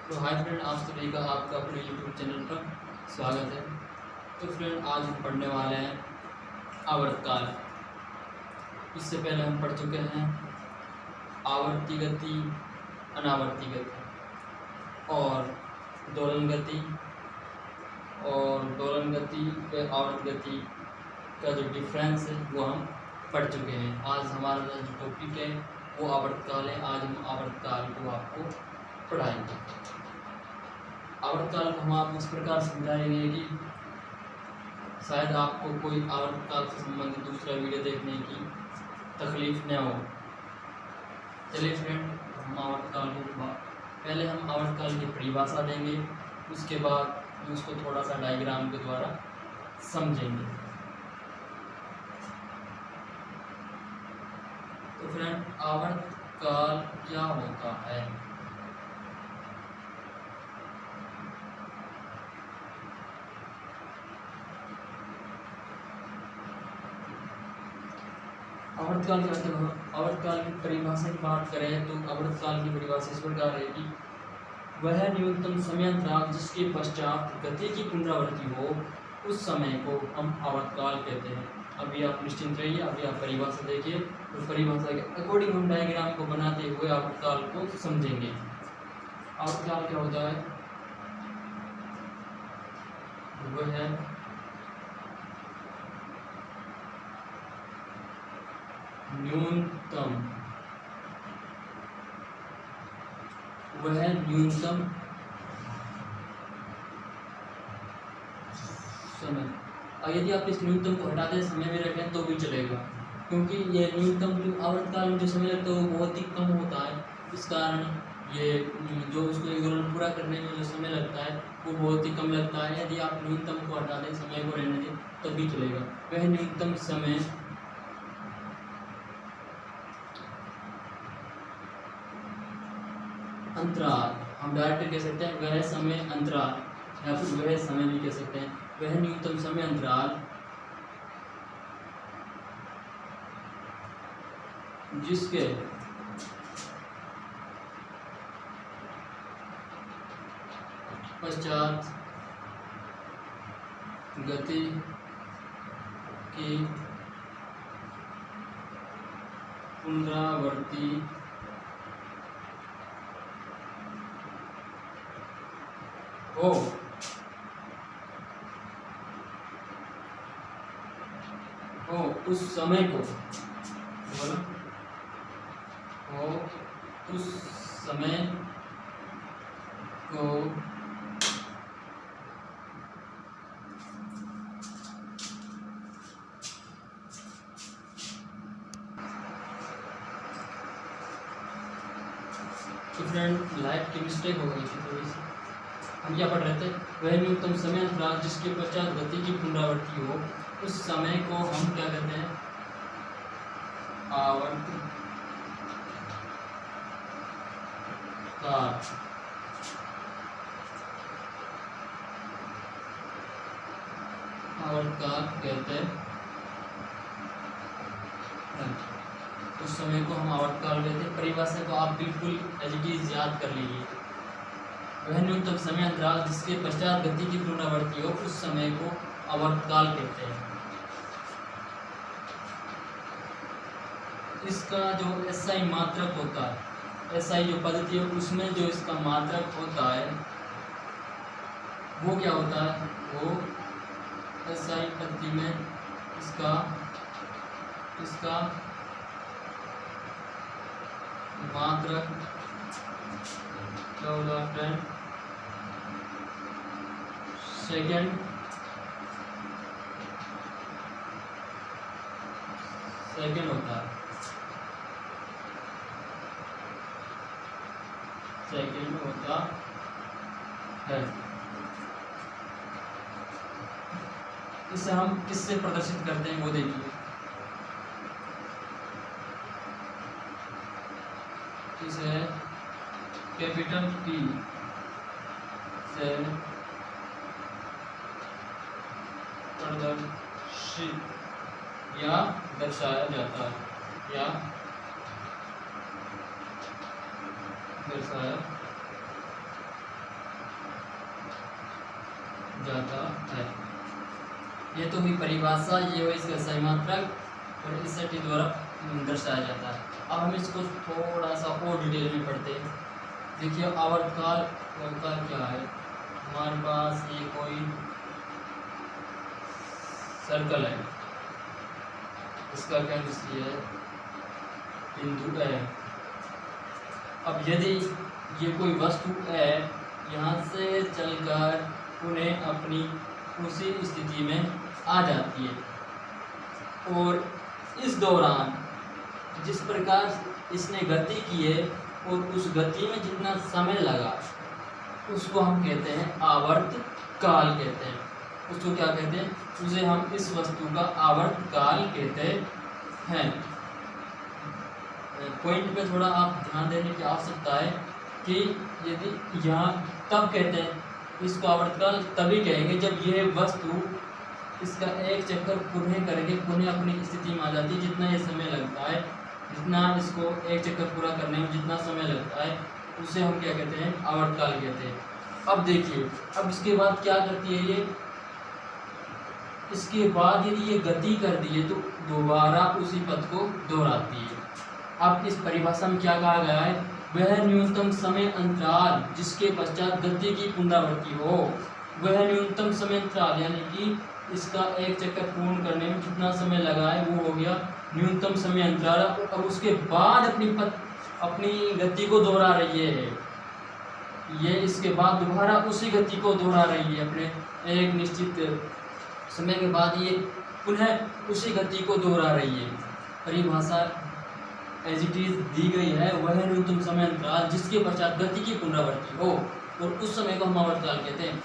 तो hi friend, आप सभी का आपका अपने यूट्यूब चैनल पर स्वागत है। तो फ्रेंड, आज हम पढ़ने वाले हैं आवर्तकाल। इससे पहले हम पढ़ चुके हैं आवर्ती गति, अनावर्ती गति और दोलन गति। और दोलन गति व आवर्त गति का जो डिफरेंस है वो हम पढ़ चुके हैं। आज हमारा जो टॉपिक है वो आवर्तकाल है। आज हम आवर्तकाल को आपको पढ़ाएंगे। आवर्तकाल को हम आपको इस प्रकार समझाएंगे कि शायद आपको कोई आवर्तकाल से संबंधित दूसरा वीडियो देखने की तकलीफ न हो। चलिए फ्रेंड, हम आवर्तकाल को पहले हम आवर्तकाल की परिभाषा देंगे, उसके बाद उसको थोड़ा सा डायग्राम के द्वारा समझेंगे। तो फ्रेंड, आवर्तकाल क्या होता है? आवर्तकाल के आवर्तकाल की परिभाषा की बात करें तो आवर्तकाल की परिभाषा इस प्रकार है कि वह न्यूनतम समय अंतराल जिसके पश्चात गति की पुनरावृत्ति हो, उस समय को हम आवर्तकाल कहते हैं। अभी आप निश्चिंत रहिए, अभी आप परिभाषा देखिए और परिभाषा के अकॉर्डिंग हम डायग्राम को बनाते हुए आवर्तकाल को समझेंगे। आवर्तकाल क्या होता है? वह है न्यूनतम समय। और यदि आप इस न्यूनतम को हटा दें, समय में रखें तो भी चलेगा, क्योंकि ये न्यूनतम जो आवर्तकाल में जो समय लगता है वो बहुत ही कम होता है। इस कारण ये जो उसको एक दोलन पूरा करने में जो समय लगता है वो बहुत ही कम लगता है। यदि आप न्यूनतम को हटा दें, समय को रहने दें तब भी चलेगा। वह न्यूनतम समय अंतराल, हम डायरेक्ट कह सकते हैं वह समय अंतराल, या फिर वह समय भी कह सकते हैं। वह न्यूनतम समय अंतराल जिसके पश्चात गति की पुनरावृत्ति हो, उस समय को बोलो, हो उस समय को तो फ्रेंड, लाइफ की मिस्टेक हो गई थी थोड़ी सी। हम क्या पढ़ रहे थे? वह न्यूनतम समय अंतराल जिसके पश्चात गति की पुनरावृत्ति हो, उस समय को हम क्या कहते हैं? आवर्तकाल। आवर्तकाल कहते हैं। उस समय को हम आवर्तकाल कहते हैं। परिभाषा को आप बिल्कुल एज इट इज याद कर लीजिए। वह न्यूनतम समय अंतराल जिसके पश्चात गति की पुनरावृत्ति हो, उस समय को आवर्तकाल कहते हैं। इसका जो एसआई मात्रक होता है, एसआई जो पद्धति है उसमें जो इसका मात्रक होता है वो क्या होता है? वो एसआई पद्धति में इसका मात्रक क्या होता है फ्रेंड? सेकेंड होता है। सेकेंड होता है। इसे हम किससे प्रदर्शित करते हैं वो देखिए। इसे कैपिटल P से प्रदर्शित या दर्शाया जाता है, या दर्शाया जाता है। ये तो हुई परिभाषा, ये हुई इसका सही मात्रक और इस टी द्वारा दर्शाया जाता है। अब हम इसको थोड़ा सा और डिटेल में पढ़ते हैं। देखिए आवर्तकाल क्या है। हमारे पास ये कोई सर्कल है, इसका केंद्र है बिंदु है। अब यदि ये कोई वस्तु है यहाँ से चलकर उन्हें अपनी उसी स्थिति में आ जाती है और इस दौरान जिस प्रकार इसने गति की है और उस गति में जितना समय लगा उसको हम कहते हैं आवर्तकाल कहते हैं। उसको क्या कहते हैं? उसे हम इस वस्तु का आवर्तकाल कहते हैं। पॉइंट पे थोड़ा आप ध्यान देने की आवश्यकता है कि यदि यहाँ तब कहते हैं इसको आवर्तकाल तभी कहेंगे जब यह वस्तु इसका एक चक्कर पुनः करके पुनः अपनी स्थिति में आ जाती है। जितना ये समय लगता है, जितना इसको एक चक्कर पूरा करने में जितना समय लगता है उसे हम क्या कहते हैं? आवर्तकाल कहते हैं। अब देखिए, अब इसके बाद क्या करती है ये? इसके बाद यदि ये गति कर दी है तो दोबारा उसी पथ को दोहराती है। अब इस परिभाषा में क्या कहा गया है? वह न्यूनतम समय अंतराल जिसके पश्चात गति की पुनरावृत्ति हो, वह न्यूनतम समय अंतराल यानी कि इसका एक चक्कर पूर्ण करने में जितना समय लगा है वो हो गया न्यूनतम समय अंतराल। अब उसके बाद अपनी गति को दोहरा रही है। ये इसके बाद दोबारा उसी गति को दोहरा रही है। अपने एक निश्चित समय के बाद ये पुनः उसी गति को दोहरा रही है। परिभाषा एज इट इज दी गई है, वह न्यूनतम समय अंतराल जिसके पश्चात गति की पुनरावृत्ति हो और उस समय को हम आवर्तकाल कहते हैं।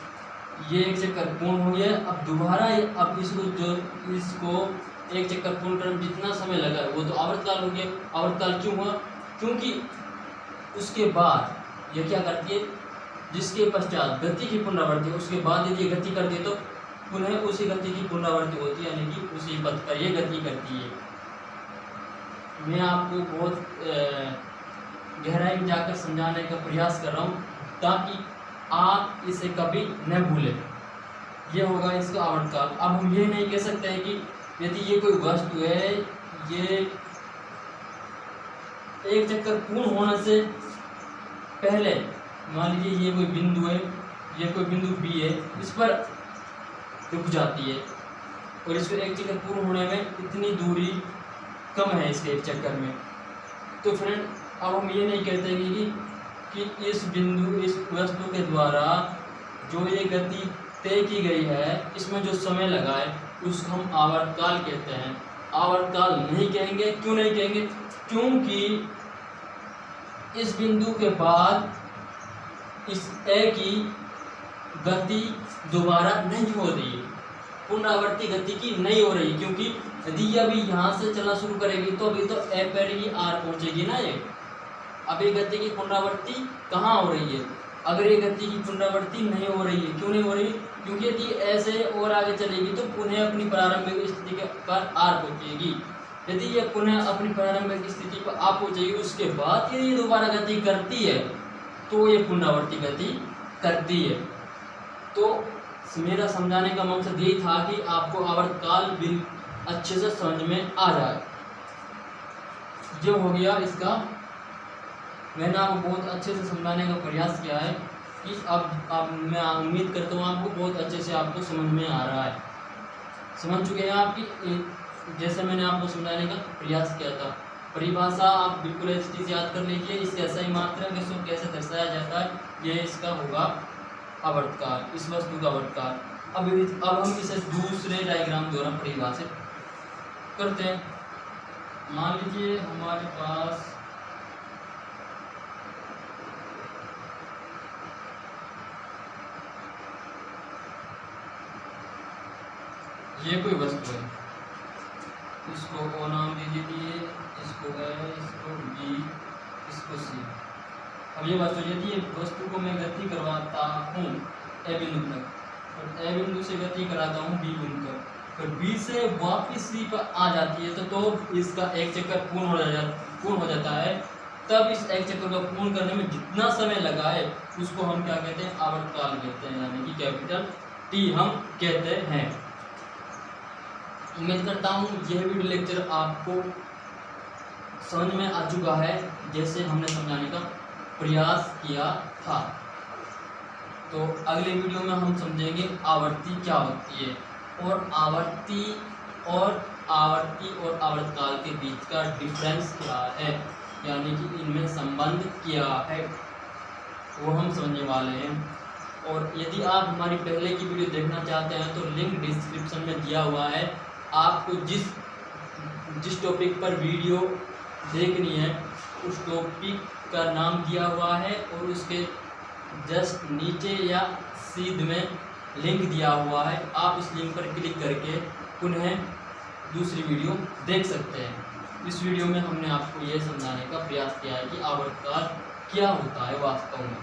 ये एक चक्कर पूर्ण हो गया, अब दोबारा अब इसको एक चक्कर पूर्ण करने में जितना समय लगा है वो तो आवर्तकाल हो गया। आवर्तकाल क्यों हुआ? क्योंकि उसके बाद ये क्या करती है? जिसके पश्चात गति की पुनरावृत्ति, उसके बाद यदि ये गति करती है तो पुनः उसी गति की पुनरावृत्ति होती है, यानी कि उसी पथ पर ये गति करती है। मैं आपको बहुत गहराई में जाकर समझाने का प्रयास कर रहा हूँ ताकि आप इसे कभी न भूलें। ये होगा इसका आवर्तकाल। अब हम ये नहीं कह सकते हैं कि यदि ये कोई वस्तु है, ये एक चक्कर पूर्ण होने से पहले मान लीजिए ये कोई बिंदु है, ये कोई बिंदु बी है, इस पर रुक जाती है और इसको एक चक्कर पूर्ण होने में इतनी दूरी कम है इसके एक चक्कर में, तो फ्रेंड अब हम ये नहीं कहते कि इस बिंदु इस वस्तु के द्वारा जो ये गति तय की गई है इसमें जो समय लगा है उसको हम आवर्तकाल कहते हैं। आवर्तकाल नहीं कहेंगे। क्यों नहीं कहेंगे? क्योंकि इस बिंदु के बाद इस ए की गति दोबारा नहीं हो रही है, पुनरावृत्ति गति की नहीं हो रही, क्योंकि यदि अभी यहाँ से चलना शुरू करेगी तो अभी तो ए पर ही आर पहुँचेगी ना। ये अभी गति की पुनरावृत्ति कहाँ हो रही है? अगर ये गति की पुनरावृत्ति नहीं हो रही है, क्यों नहीं हो रही? क्योंकि यदि ऐसे और आगे चलेगी तो पुनः अपनी प्रारंभिक स्थिति पर आर पहुँचेगी। यदि ये पुनः अपनी प्रारंभिक स्थिति पर आ पहुँचेगी उसके बाद यदि दोबारा गति करती है तो ये पुनरावृत्ति गति करती है। तो मेरा समझाने का मकसद यही था कि आपको आवर्तकाल भी अच्छे से समझ में आ जाए। जो हो गया इसका, मैंने आपको बहुत अच्छे से समझाने का प्रयास किया है कि अब मैं उम्मीद करता हूँ आपको बहुत अच्छे से आपको समझ में आ रहा है। समझ चुके हैं आपकी, जैसे मैंने आपको समझाने का प्रयास किया था। परिभाषा आप बिल्कुल इस चीज़ याद कर लीजिए। इसके सही मात्रा में इसको कैसे दर्शाया जाता है, ये इसका होगा आवर्तकाल, इस वस्तु का आवर्तकाल। अब हम इसे दूसरे डायग्राम द्वारा परिभाषित करते हैं। मान लीजिए हमारे पास ये कोई वस्तु है, इसको ओ नाम दे दीजिए, इसको ए, इसको बी, इसको सी। अब ये वस्तु, यदि ये वस्तु को मैं गति करवाता हूँ ए बिंदु तक और ए बिंदु से गति कराता हूँ बी बिंदु तक और बी से वापस सी पर आ जाती है तो इसका एक चक्कर पूर्ण हो जाता है। तब इस एक चक्कर को पूर्ण करने में जितना समय लगा है उसको हम क्या कहते हैं? आवर्तकाल कहते हैं, यानी कि कैपिटल टी हम कहते हैं। उम्मीद करता हूँ यह वीडियो लेक्चर आपको समझ में आ चुका है, जैसे हमने समझाने का प्रयास किया था। तो अगले वीडियो में हम समझेंगे आवर्ती क्या होती है, और आवर्ती और आवर्तकाल के बीच का डिफरेंस क्या है, यानी कि इनमें संबंध क्या है, वो हम समझने वाले हैं। और यदि आप हमारी पहले की वीडियो देखना चाहते हैं तो लिंक डिस्क्रिप्शन में दिया हुआ है। आपको जिस टॉपिक पर वीडियो देखनी है उस टॉपिक का नाम दिया हुआ है, और उसके जस्ट नीचे या सीध में लिंक दिया हुआ है। आप इस लिंक पर क्लिक करके पुनः दूसरी वीडियो देख सकते हैं। इस वीडियो में हमने आपको ये समझाने का प्रयास किया है कि आवर्तकाल क्या होता है वास्तव में।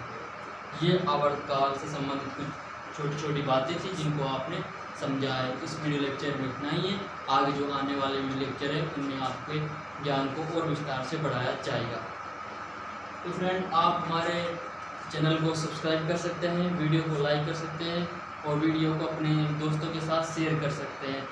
ये आवर्तकाल से संबंधित कुछ छोटी छोटी बातें थी जिनको आपने समझा है। इस वीडियो लेक्चर में इतना ही है। आगे जो आने वाले वीडियो लेक्चर है उनमें आपके ज्ञान को और विस्तार से बढ़ाया जाएगा। तो फ्रेंड, आप हमारे चैनल को सब्सक्राइब कर सकते हैं, वीडियो को लाइक कर सकते हैं, और वीडियो को अपने दोस्तों के साथ शेयर कर सकते हैं।